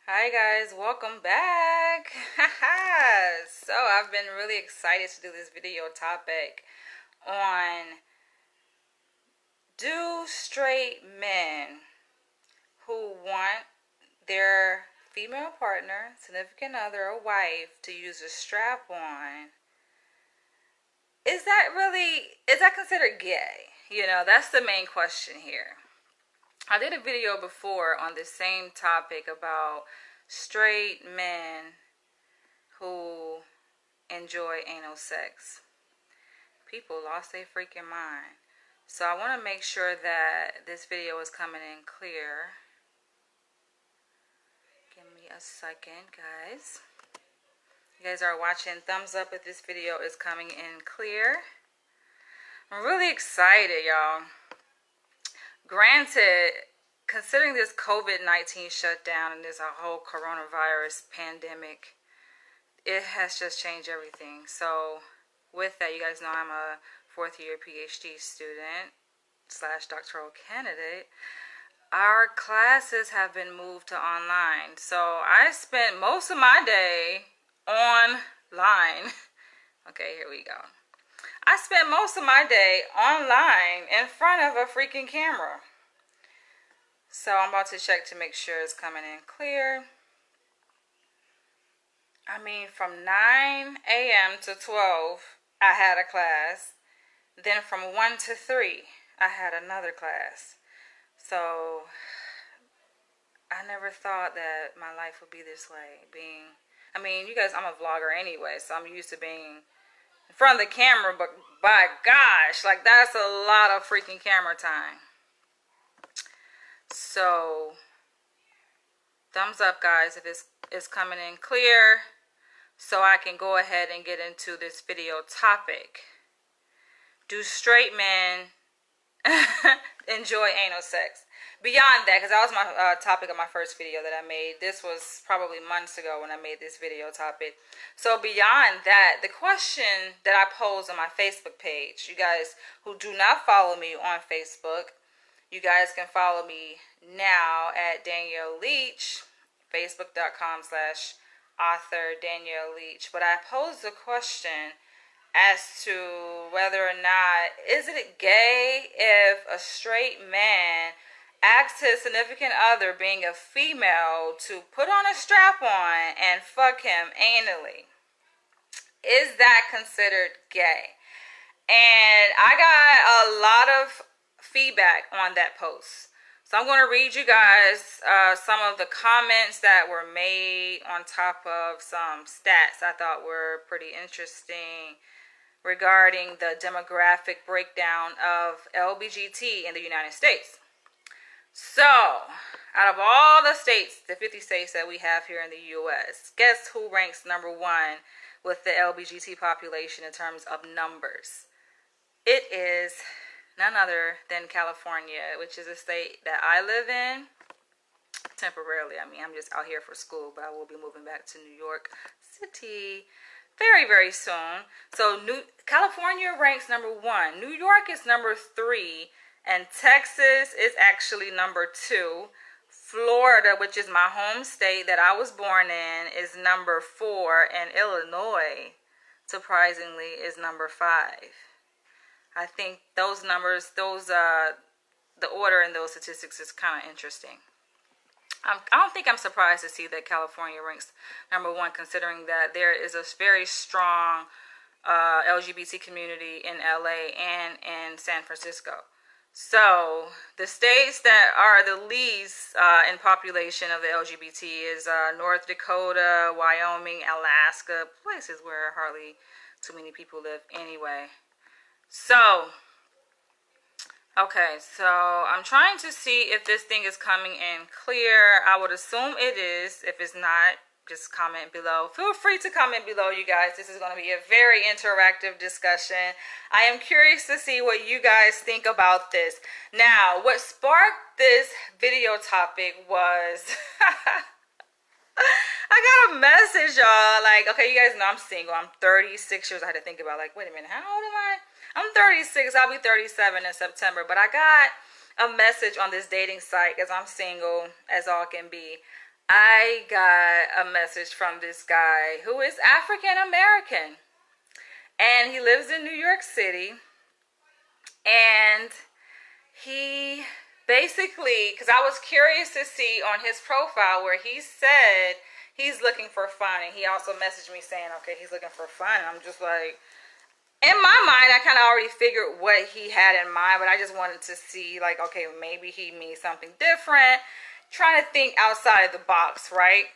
Hi guys, welcome back. So I've been really excited to do this video topic on do straight men who want their female partner, significant other, or wife to use a strap on, is that considered gay? That's the main question here. I did a video before on the same topic about straight men who enjoy anal sex. People lost their freaking mind. So I want to make sure that this video is coming in clear. Give me a second, guys. You guys are watching. Thumbs up if this video is coming in clear. I'm really excited, y'all. Granted, considering this COVID-19 shutdown and this whole coronavirus pandemic, it has just changed everything. So with that, you guys know I'm a fourth year PhD student / doctoral candidate. Our classes have been moved to online. So I spent most of my day online. Okay, here we go. I spent most of my day online in front of a freaking camera. So I'm about to check to make sure it's coming in clear. I mean, from 9 a.m. to 12, I had a class. Then from 1 to 3, I had another class. So I never thought that my life would be this way. You guys, I'm a vlogger anyway, so I'm used to being in front of the camera, but by gosh, like that's a lot of freaking camera time. So thumbs up, guys, if it's coming in clear, so I can go ahead and get into this video topic. Do straight men enjoy anal sex? Beyond that, because that was my topic of my first video that I made. This was probably months ago when I made this video topic. So beyond that, the question that I posed on my Facebook page, you guys who do not follow me on Facebook, you guys can follow me now at Danielle Leach, facebook.com/author Danielle Leach. But I posed a question as to whether or not, is it gay if a straight man asks his significant other, being a female, to put on a strap-on and fuck him anally? Is that considered gay? And I got a lot of feedback on that post. So I'm going to read you guys some of the comments that were made on top of some stats I thought were pretty interesting regarding the demographic breakdown of LBGT in the United States. So, out of all the states, the 50 states that we have here in the U.S., guess who ranks number one with the LBGT population in terms of numbers? It is none other than California, which is a state that I live in temporarily. I'm just out here for school, but I will be moving back to New York City very, very soon. So California ranks number one. New York is number 3. And Texas is actually number 2. Florida, which is my home state that I was born in, is number 4. And Illinois, surprisingly, is number 5. I think those numbers, the order in those statistics is kind of interesting. I don't think I'm surprised to see that California ranks number 1, considering that there is a very strong LGBT community in LA and in San Francisco. So the states that are the least in population of the LGBT is North Dakota, Wyoming, Alaska, places where hardly too many people live anyway. So, okay, so I'm trying to see if this thing is coming in clear. I would assume it is. If it's not, just comment below. Feel free to comment below, you guys. This is going to be a very interactive discussion. I am curious to see what you guys think about this. Now, what sparked this video topic was I got a message, y'all. Like, okay, you guys know I'm single. I'm 36 years. I had to think about, like, wait a minute, how old am I? I'm 36. I'll be 37 in September. But I got a message on this dating site, as I'm single as all can be. I got a message from this guy who is African American, and he lives in New York City, and he basically, because I was curious to see on his profile where he said he's looking for fun, and he also messaged me saying, okay, he's looking for fun. And I'm just like, in my mind, I kind of already figured what he had in mind, but I just wanted to see, like, okay, maybe he means something different, trying to think outside the box, right?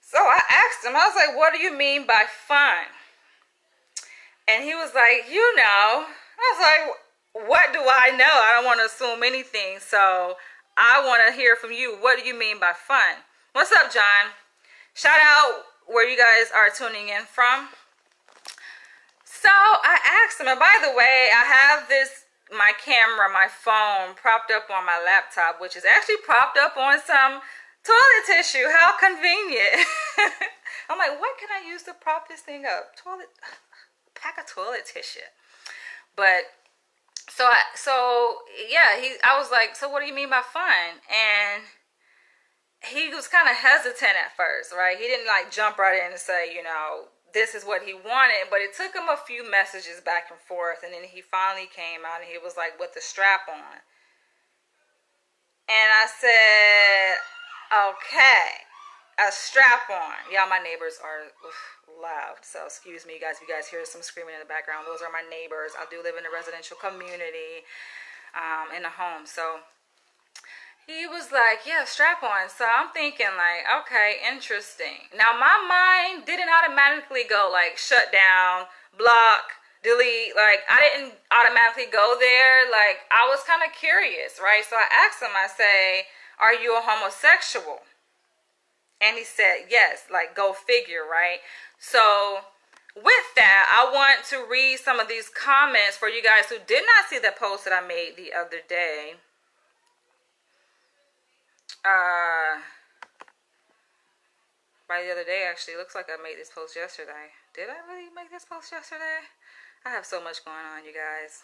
So I asked him, I was like, what do you mean by fun? And he was like, you know. I was like, what do I know? I don't want to assume anything, so I want to hear from you. What do you mean by fun? What's up, John? Shout out where you guys are tuning in from. So I asked him, and by the way, I have my camera, my phone, propped up on my laptop, which is actually propped up on some toilet tissue. How convenient. I'm like, what can I use to prop this thing up? Pack of toilet tissue. But I was like, so what do you mean by fun? And he was kind of hesitant at first, right? He didn't like jump right in and say, you know, this is what he wanted, but it took him a few messages back and forth, and then he finally came out and he was like, with the strap on. And I said, okay, a strap on. Y'all, my neighbors are loud, so excuse me, guys. If you guys hear some screaming in the background, those are my neighbors. I do live in a residential community, in a home, so he was like, yeah, strap on. So I'm thinking like, okay, interesting. Now my mind didn't automatically go like shut down, block, delete. Like I didn't automatically go there. Like I was kind of curious, right? So I asked him, I say, are you a homosexual? And he said, yes, like go figure, right? So with that, I want to read some of these comments for you guys who did not see the post that I made the other day. By the other day, actually, looks like I made this post yesterday. Did I really make this post yesterday? I have so much going on, you guys.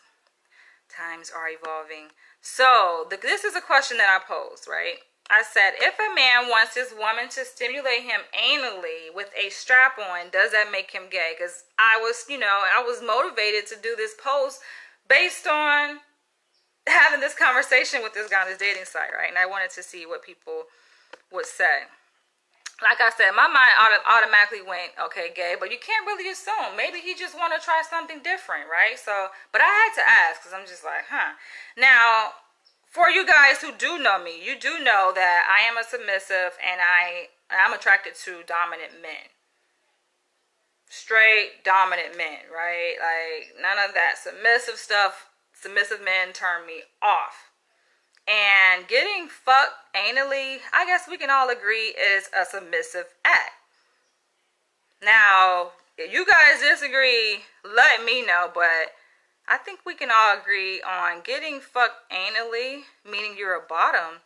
Times are evolving. So, this is a question that I posed, right? I said, if a man wants his woman to stimulate him anally with a strap on, does that make him gay? Because I was motivated to do this post based on having this conversation with this guy on this dating site, right? And I wanted to see what people would say. Like I said, my mind automatically went, okay, gay, but you can't really assume. Maybe he just want to try something different, right? So, but I had to ask because I'm just like, Now, for you guys who do know me, you do know that I am a submissive and I'm attracted to dominant men. Straight dominant men, right? Like none of that submissive stuff. Submissive men turn me off. And getting fucked anally, I guess we can all agree, is a submissive act. Now, if you guys disagree, let me know, but I think we can all agree on getting fucked anally, meaning you're a bottom,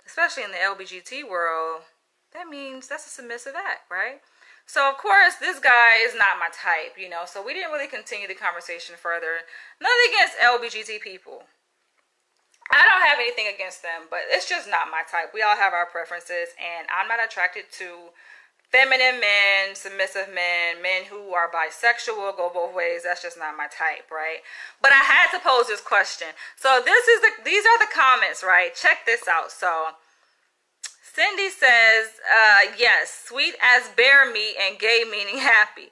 especially in the LBGT world, that means that's a submissive act, right? So, of course, this guy is not my type, so we didn't really continue the conversation further. Nothing against LBGT people. I don't have anything against them, but it's just not my type. We all have our preferences, and I'm not attracted to feminine men, submissive men, men who are bisexual, go both ways. That's just not my type, right? But I had to pose this question. So these are the comments, right? Check this out. So Cindy says, yes, sweet as bear meat and gay meaning happy.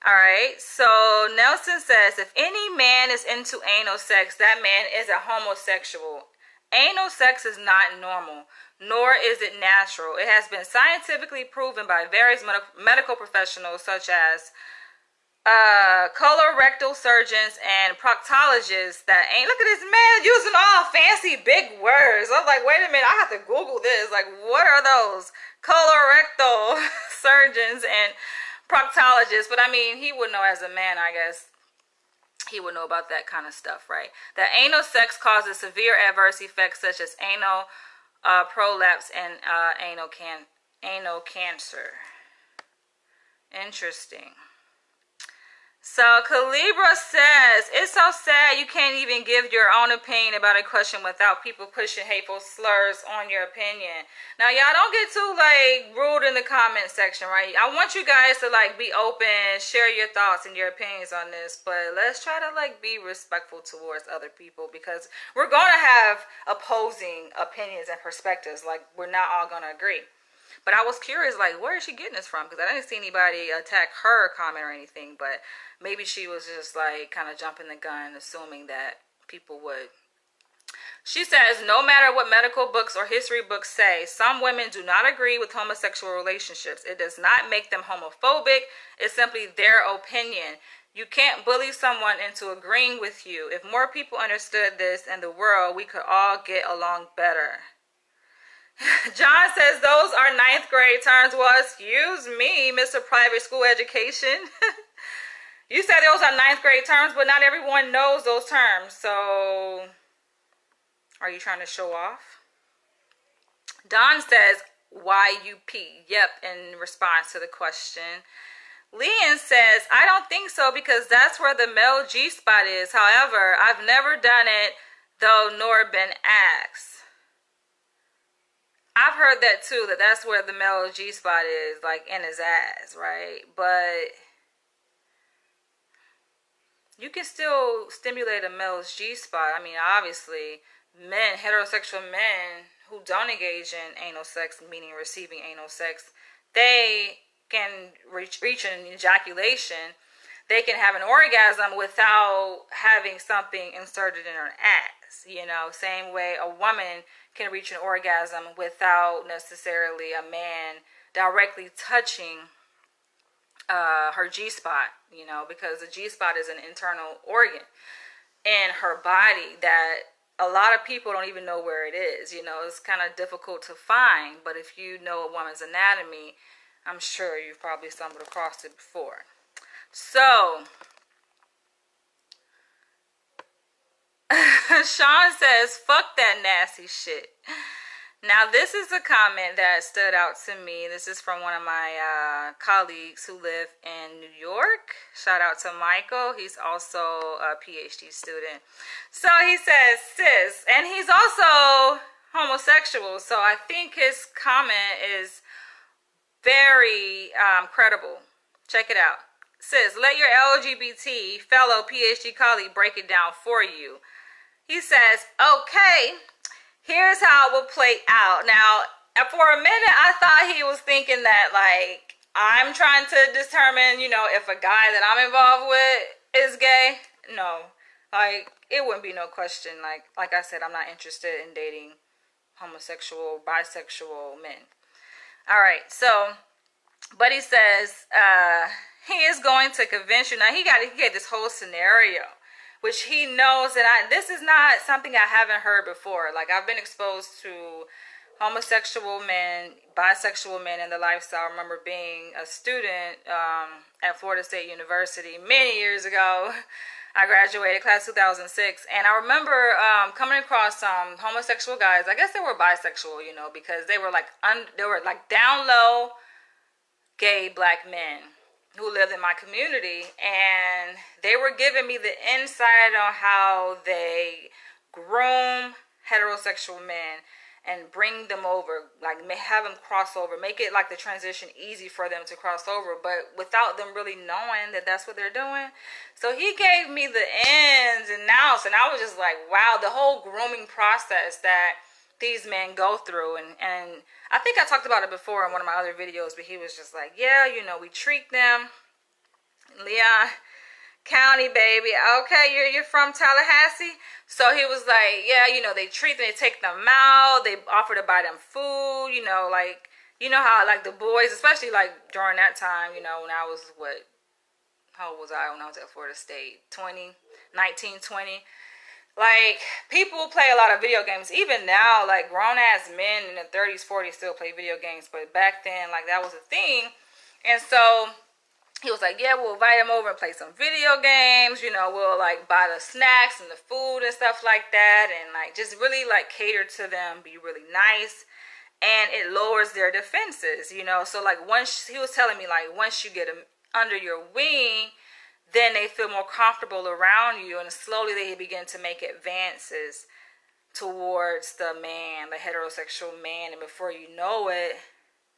All right. So Nelson says, if any man is into anal sex, that man is a homosexual. Anal sex is not normal, nor is it natural. It has been scientifically proven by various medical professionals such as colorectal surgeons and proctologists that ain't, look at this man using all fancy big words. I'm like, wait a minute, I have to Google this. Like, what are those? Colorectal surgeons and proctologists. But I mean, he would know as a man, I guess. He would know about that kind of stuff, right? That anal sex causes severe adverse effects such as anal prolapse and anal cancer. Interesting. So Calibra says, it's so sad you can't even give your own opinion about a question without people pushing hateful slurs on your opinion. Now y'all don't get too like rude in the comment section, right? I want you guys to like be open, share your thoughts and your opinions on this, but let's try to like be respectful towards other people, because we're gonna have opposing opinions and perspectives. Like, we're not all gonna agree. But I was curious, like, where is she getting this from? Because I didn't see anybody attack her comment or anything. But maybe she was just, like, kind of jumping the gun, assuming that people would. She says, no matter what medical books or history books say, some women do not agree with homosexual relationships. It does not make them homophobic. It's simply their opinion. You can't bully someone into agreeing with you. If more people understood this in the world, we could all get along better. John says those are ninth grade terms. Well, excuse me, Mr. Private School Education. You said those are ninth grade terms, but not everyone knows those terms. So, are you trying to show off? Don says, YUP. Yep, in response to the question. Leon says, I don't think so, because that's where the male G-spot is. However, I've never done it, though, nor been asked. I've heard that too, that that's where the male G-spot is, like in his ass, right? But you can still stimulate a male's G-spot. I mean, obviously, men, heterosexual men who don't engage in anal sex, meaning receiving anal sex, they can reach an ejaculation. They can have an orgasm without having something inserted in her ass. You know, same way a woman can reach an orgasm without necessarily a man directly touching her G-spot, you know, because the G-spot is an internal organ in her body that a lot of people don't even know where it is. You know, it's kind of difficult to find, but if you know a woman's anatomy, I'm sure you've probably stumbled across it before. So, Sean says, fuck that nasty shit. Now, this is a comment that stood out to me. This is from one of my colleagues who live in New York. Shout out to Michael. He's also a PhD student. So he says, sis, and he's also homosexual. So I think his comment is very credible. Check it out. Sis, let your LGBT fellow PhD colleague break it down for you. He says, okay, here's how it will play out. Now, for a minute, I thought he was thinking that, like, I'm trying to determine, you know, if a guy that I'm involved with is gay. No, like, it wouldn't be no question. Like I said, I'm not interested in dating homosexual, bisexual men. All right, so, but he says, he is going to convince you. Now, he gave this whole scenario, which he knows that this is not something I haven't heard before. Like, I've been exposed to homosexual men, bisexual men in the lifestyle. I remember being a student at Florida State University many years ago. I graduated class 2006, and I remember coming across some homosexual guys. I guess they were bisexual, you know, because they were like down low gay black men who lived in my community, and they were giving me the insight on how they groom heterosexual men and bring them over, like have them cross over, make it like the transition easy for them to cross over, but without them really knowing that that's what they're doing. So he gave me the ins and outs, and I was just like, wow, the whole grooming process that these men go through. And I think I talked about it before in one of my other videos, but he was just like, yeah, you know, we treat them. Leon County, baby. Okay, you're from Tallahassee? So he was like, yeah, you know, they treat them, they take them out, they offer to buy them food, you know, like, you know how, like, the boys, especially, like, during that time, you know, when I was, how old was I when I was at Florida State? 19, 20. Like, people play a lot of video games. Even now, like, grown-ass men in their 30s, 40s still play video games. But back then, like, that was a thing. And so he was like, yeah, we'll invite them over and play some video games. You know, we'll, like, buy the snacks and the food and stuff like that. And, like, just really, like, cater to them, be really nice. And it lowers their defenses, you know. So, like, once he was telling me, like, once you get them under your wing, then they feel more comfortable around you, and slowly they begin to make advances towards the man, the heterosexual man, and before you know it,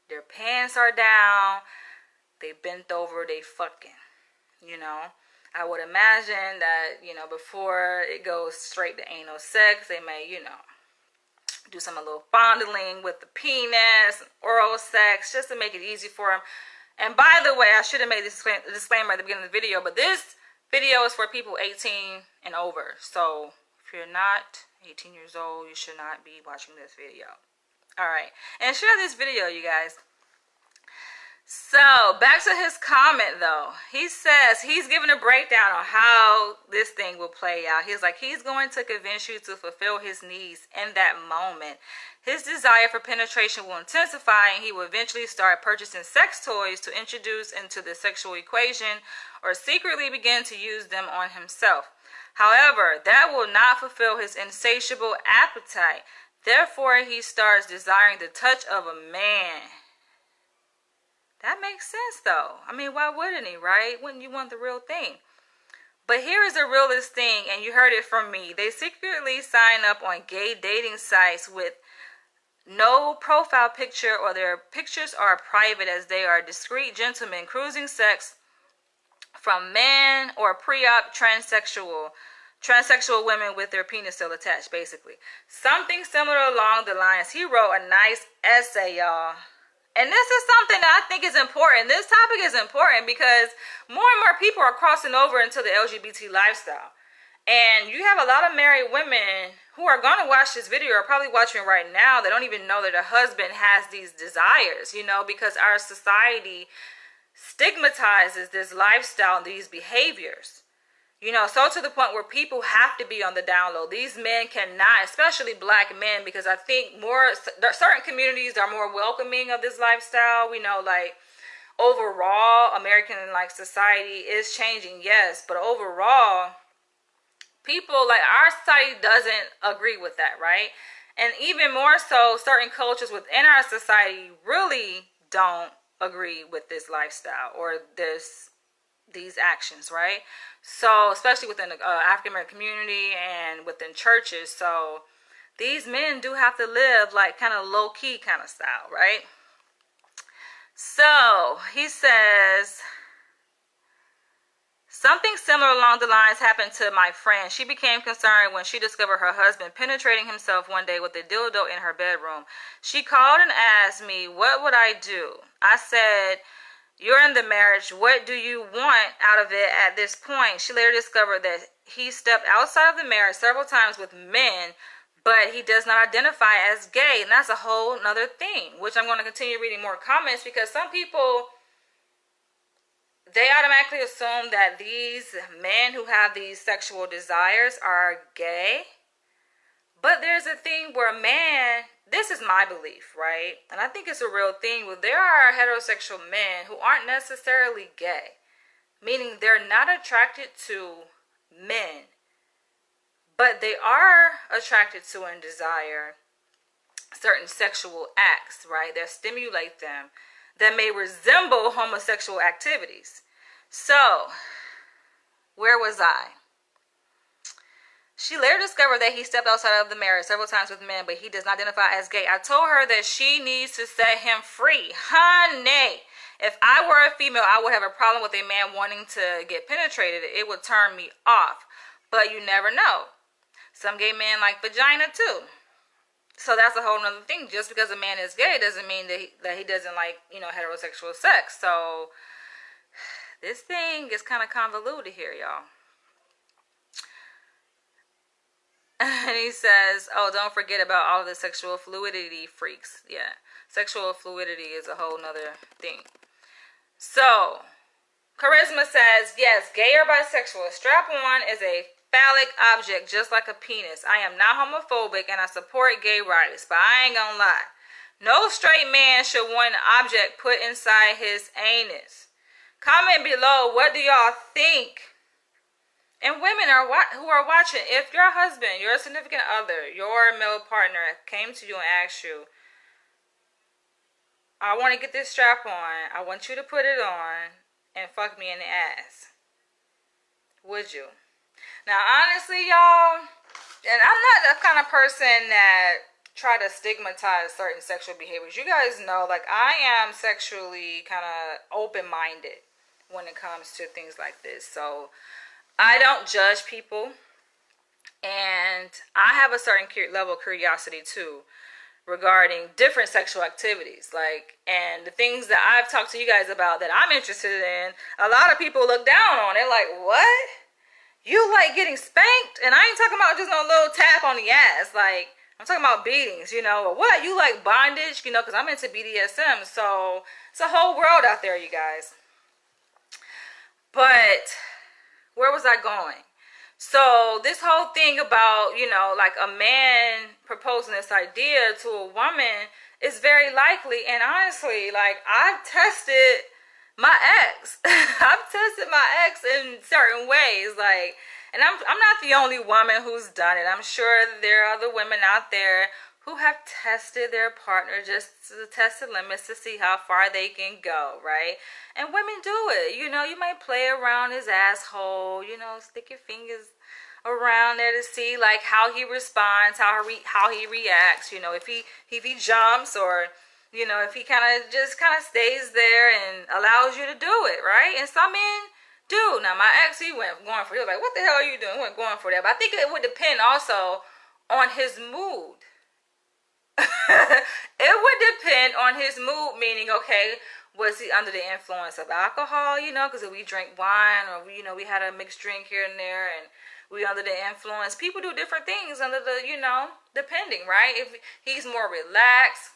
their pants are down, they bent over, they fucking, you know. I would imagine that, you know, before it goes straight to anal sex, they may, you know, do some a little fondling with the penis, oral sex, just to make it easy for them. And by the way, I should have made this disclaimer at the beginning of the video, but this video is for people 18 and over. So if you're not 18 years old, you should not be watching this video. Alright, and share this video, you guys. So, back to his comment though. He says he's giving a breakdown on how this thing will play out. He's like, he's going to convince you to fulfill his needs in that moment. His desire for penetration will intensify, and he will eventually start purchasing sex toys to introduce into the sexual equation, or secretly begin to use them on himself. However, that will not fulfill his insatiable appetite. Therefore, he starts desiring the touch of a man. That makes sense though. I mean, why wouldn't he, right? Wouldn't you want the real thing? But here is the realest thing, and you heard it from me. They secretly sign up on gay dating sites with no profile picture, or their pictures are private, as they are discreet gentlemen cruising sex from men or pre-op transsexual women with their penis still attached, basically. Something similar along the lines. He wrote a nice essay, y'all. And this is something that I think is important. This topic is important because more and more people are crossing over into the LGBT lifestyle. And you have a lot of married women who are going to watch this video, or probably watching right now, that don't even know that a husband has these desires, you know, because our society stigmatizes this lifestyle and these behaviors. You know, so to the point where people have to be on the down low. These men cannot, especially black men, because I think certain communities are more welcoming of this lifestyle. We know, like, overall, American, like, society is changing, yes. But overall, people, like, our society doesn't agree with that, right? And even more so, certain cultures within our society really don't agree with this lifestyle or these actions, right? So, especially within the African American community and within churches. So, these men do have to live like kind of low key kind of style, right? So, he says, something similar along the lines happened to my friend. She became concerned when she discovered her husband penetrating himself one day with a dildo in her bedroom. She called and asked me, what would I do? I said, you're in the marriage. What do you want out of it at this point? She later discovered that he stepped outside of the marriage several times with men, but he does not identify as gay. And that's a whole nother thing, which I'm going to continue reading more comments, because some people, they automatically assume that these men who have these sexual desires are gay. But there's a thing where a man, this is my belief, right? And I think it's a real thing, where there are heterosexual men who aren't necessarily gay, meaning they're not attracted to men, but they are attracted to and desire certain sexual acts, right, that stimulate them, that may resemble homosexual activities. So, where was I? She later discovered that he stepped outside of the marriage several times with men, but he does not identify as gay. I told her that she needs to set him free. Honey, if I were a female, I would have a problem with a man wanting to get penetrated. It would turn me off. But you never know. Some gay men like vagina too. So that's a whole nother thing. Just because a man is gay doesn't mean that he doesn't like, you know, heterosexual sex. So this thing is kind of convoluted here, y'all. And he says, oh, don't forget about all of the sexual fluidity freaks. Yeah, sexual fluidity is a whole nother thing. So, Charisma says, yes, gay or bisexual. Strap-on is a phallic object just like a penis. I am not homophobic and I support gay rights, but I ain't gonna lie. No straight man should want an object put inside his anus. Comment below, what do y'all think? And women who are watching, if your husband, your significant other, your male partner came to you and asked you, I want to get this strap on, I want you to put it on and fuck me in the ass, Would you? Now, honestly, y'all, and I'm not the kind of person that try to stigmatize certain sexual behaviors. You guys know, like, I am sexually kind of open-minded when it comes to things like this. So I don't judge people, and I have a certain level of curiosity too regarding different sexual activities, like, and the things that I've talked to you guys about that I'm interested in. A lot of people look down on it, like, what? You like getting spanked? And I ain't talking about just no little tap on the ass. Like, I'm talking about beatings, you know. Or what? You like bondage, you know, because I'm into BDSM. So it's a whole world out there, you guys. But where was I going? So this whole thing about, you know, like a man proposing this idea to a woman is very likely. And honestly, like, I've tested my ex. I've tested my ex in certain ways, like, and I'm not the only woman who's done it. I'm sure there are other women out there who have tested their partner just to test the limits to see how far they can go, right? And women do it. You know, you might play around his asshole, you know, stick your fingers around there to see like how he responds, how he reacts, you know, if he jumps, or you know, if he kind of stays there and allows you to do it, right? And some men do. Now, my ex, he went going for it. He was like, what the hell are you doing? He went going for that. But I think it would depend also on his mood. It would depend on his mood, meaning, okay, was he under the influence of alcohol, you know, because if we drink wine, or, you know, we had a mixed drink here and there, and we under the influence. People do different things under the, you know, depending, right? If he's more relaxed,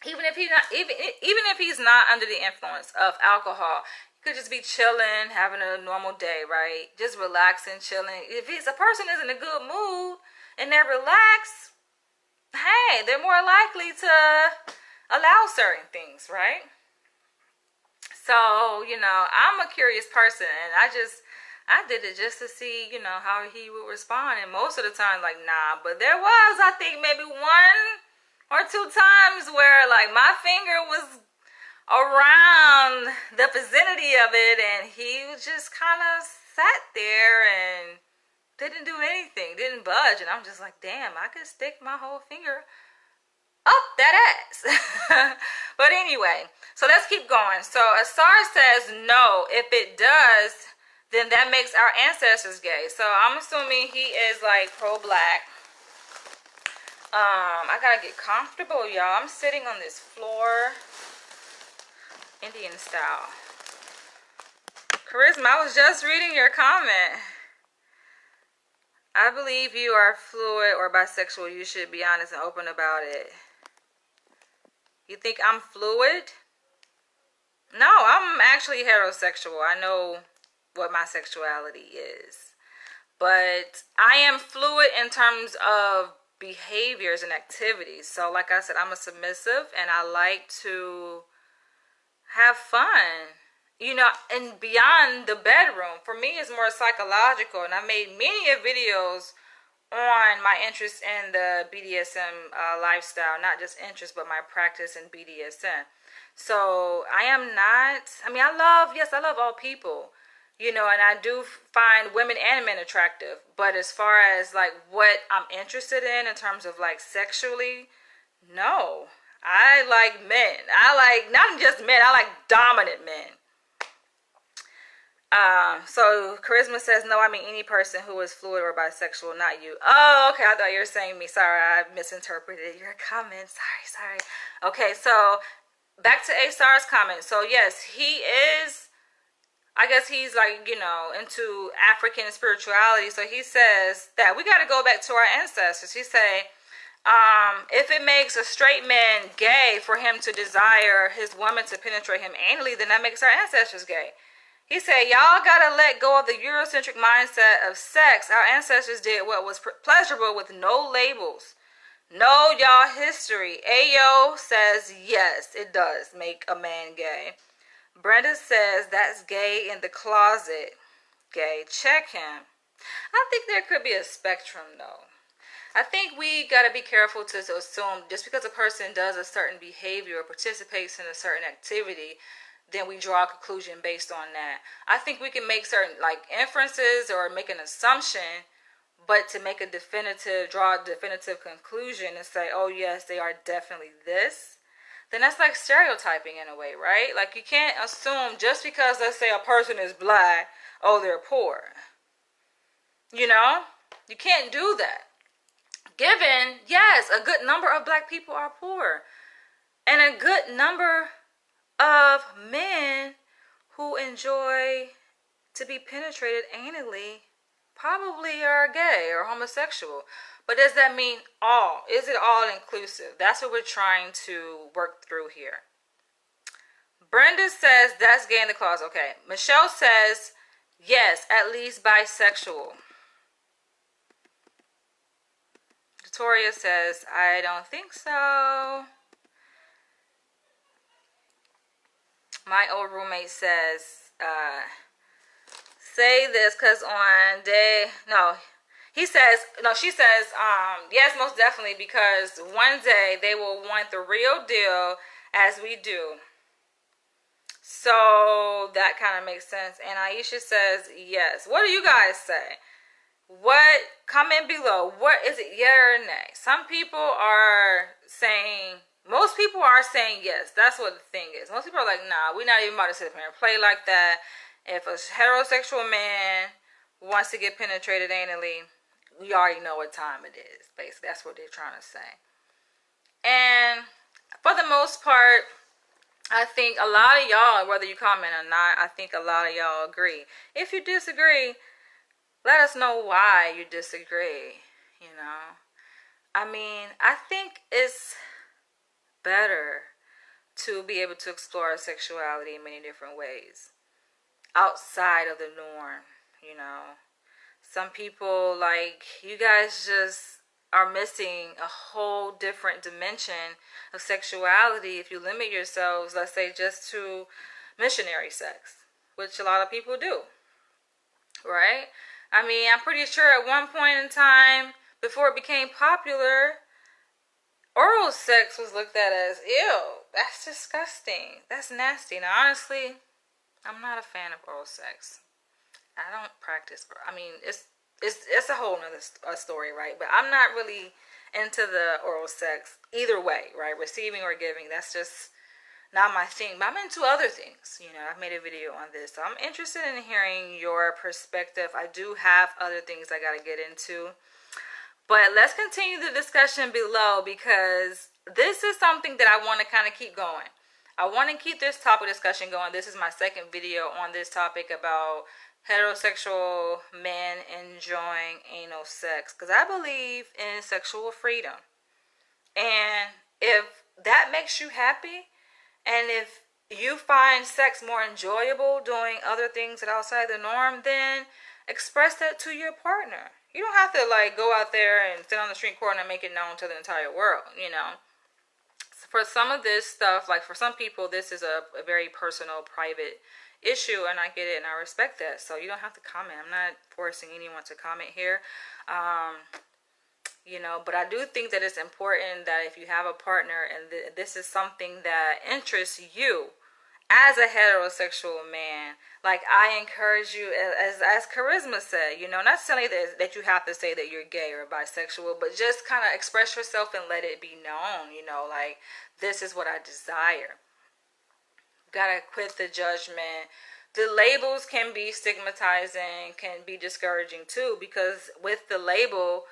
even if he's not under the influence of alcohol, he could just be chilling, having a normal day, right? Just relaxing, chilling. If a person is in a good mood and they're relaxed, hey, they're more likely to allow certain things, right? So, you know, I'm a curious person, and I did it just to see, you know, how he would respond. And most of the time, like, nah. But there was, I think, maybe 1 or 2 times where, like, my finger was around the vicinity of it, and he just kind of sat there and didn't do anything, didn't budge. And I'm just like, damn, I could stick my whole finger up that ass. But anyway, so let's keep going. So Asar says no. If it does, then that makes our ancestors gay. So I'm assuming he is like pro-black. I gotta get comfortable, y'all. I'm sitting on this floor, Indian style. Charisma, I was just reading your comment. I believe you are fluid or bisexual. You should be honest and open about it. You think I'm fluid? No, I'm actually heterosexual. I know what my sexuality is. But I am fluid in terms of behaviors and activities. So like I said, I'm a submissive, and I like to have fun, you know, and beyond the bedroom. For me, it's more psychological, and I made many videos on my interest in the BDSM lifestyle. Not just interest, but my practice in BDSM. So I am not, I mean, I love all people, you know, and I do find women and men attractive. But as far as like what I'm interested in terms of like sexually, no. I like men. I like not just men, I like dominant men. So Charisma says, no, I mean any person who is fluid or bisexual, not you. Oh, okay, I thought you were saying me. Sorry, I misinterpreted your comment. Sorry. Okay, so back to Asar's comment. So yes, he is, I guess he's like, you know, into African spirituality. So he says that we got to go back to our ancestors. He say, if it makes a straight man gay for him to desire his woman to penetrate him anally, then that makes our ancestors gay. He said, y'all gotta let go of the Eurocentric mindset of sex. Our ancestors did what was pleasurable with no labels. Know y'all history. Ayo says, yes, it does make a man gay. Brenda says, that's gay in the closet. Gay. Check him. I think there could be a spectrum, though. I think we gotta be careful to assume just because a person does a certain behavior or participates in a certain activity then we draw a conclusion based on that. I think we can make certain like inferences or make an assumption, but to make a draw a definitive conclusion and say, oh yes, they are definitely this, then that's like stereotyping in a way, right? Like you can't assume just because, let's say, a person is black, oh, they're poor. You know? You can't do that. Given, yes, a good number of black people are poor. And a good number of men who enjoy to be penetrated anally probably are gay or homosexual. But does that mean all? Is it all inclusive? That's what we're trying to work through here. Brenda says that's gay in the clause. Okay. Michelle says yes, at least bisexual. Victoria says I don't think so. My old roommate says, say this because on day, no, he says, no, she says, yes, most definitely, because one day they will want the real deal as we do. So that kind of makes sense. And Aisha says, yes. What do you guys say? What, comment below, what is it, yeah or nay? Some people are saying, most people are saying yes. That's what the thing is. Most people are like, nah, we're not even about to sit here and play like that. If a heterosexual man wants to get penetrated anally, we already know what time it is. Basically, that's what they're trying to say. And for the most part, I think a lot of y'all, whether you comment or not, I think a lot of y'all agree. If you disagree, let us know why you disagree, you know. I mean, I think it's better to be able to explore sexuality in many different ways outside of the norm, you know. Some people, like, you guys just are missing a whole different dimension of sexuality if you limit yourselves, let's say, just to missionary sex, which a lot of people do, right? I mean, I'm pretty sure at one point in time, before it became popular, oral sex was looked at as, ew, that's disgusting, that's nasty. Now, honestly, I'm not a fan of oral sex. I don't practice. I mean, it's a whole nother story, right? But I'm not really into the oral sex either way, right? Receiving or giving, that's just not my thing. But I'm into other things. You know, I've made a video on this, so I'm interested in hearing your perspective. I do have other things I got to get into. But let's continue the discussion below, because this is something that I want to kind of keep going. I want to keep this topic discussion going. This is my second video on this topic about heterosexual men enjoying anal sex, because I believe in sexual freedom. And if that makes you happy, and if you find sex more enjoyable doing other things that are outside the norm, then express that to your partner. You don't have to like go out there and sit on the street corner and make it known to the entire world, you know. For some of this stuff, like for some people, this is a very personal, private issue, and I get it and I respect that. So you don't have to comment. I'm not forcing anyone to comment here. You know, but I do think that it's important that if you have a partner and this is something that interests you as a heterosexual man, like I encourage you, as Charisma said, you know, not necessarily that you have to say that you're gay or bisexual, but just kind of express yourself and let it be known, you know, like this is what I desire. Gotta quit the judgment. The labels can be stigmatizing, can be discouraging too, because with the label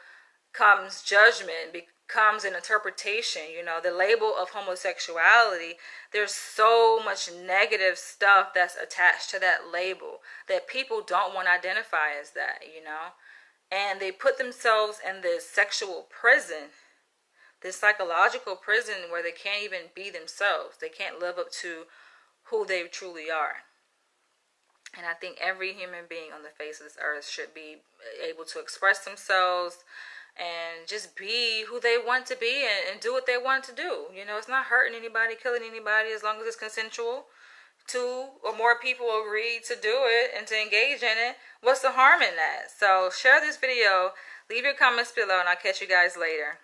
comes judgment, comes an interpretation. You know, the label of homosexuality, there's so much negative stuff that's attached to that label that people don't want to identify as that, you know, and they put themselves in this sexual prison, this psychological prison where they can't even be themselves. They can't live up to who they truly are. And I think every human being on the face of this earth should be able to express themselves and just be who they want to be and do what they want to do. You know, it's not hurting anybody, killing anybody, as long as it's consensual. 2 or more people agree to do it and to engage in it. What's the harm in that? So share this video, leave your comments below, and I'll catch you guys later.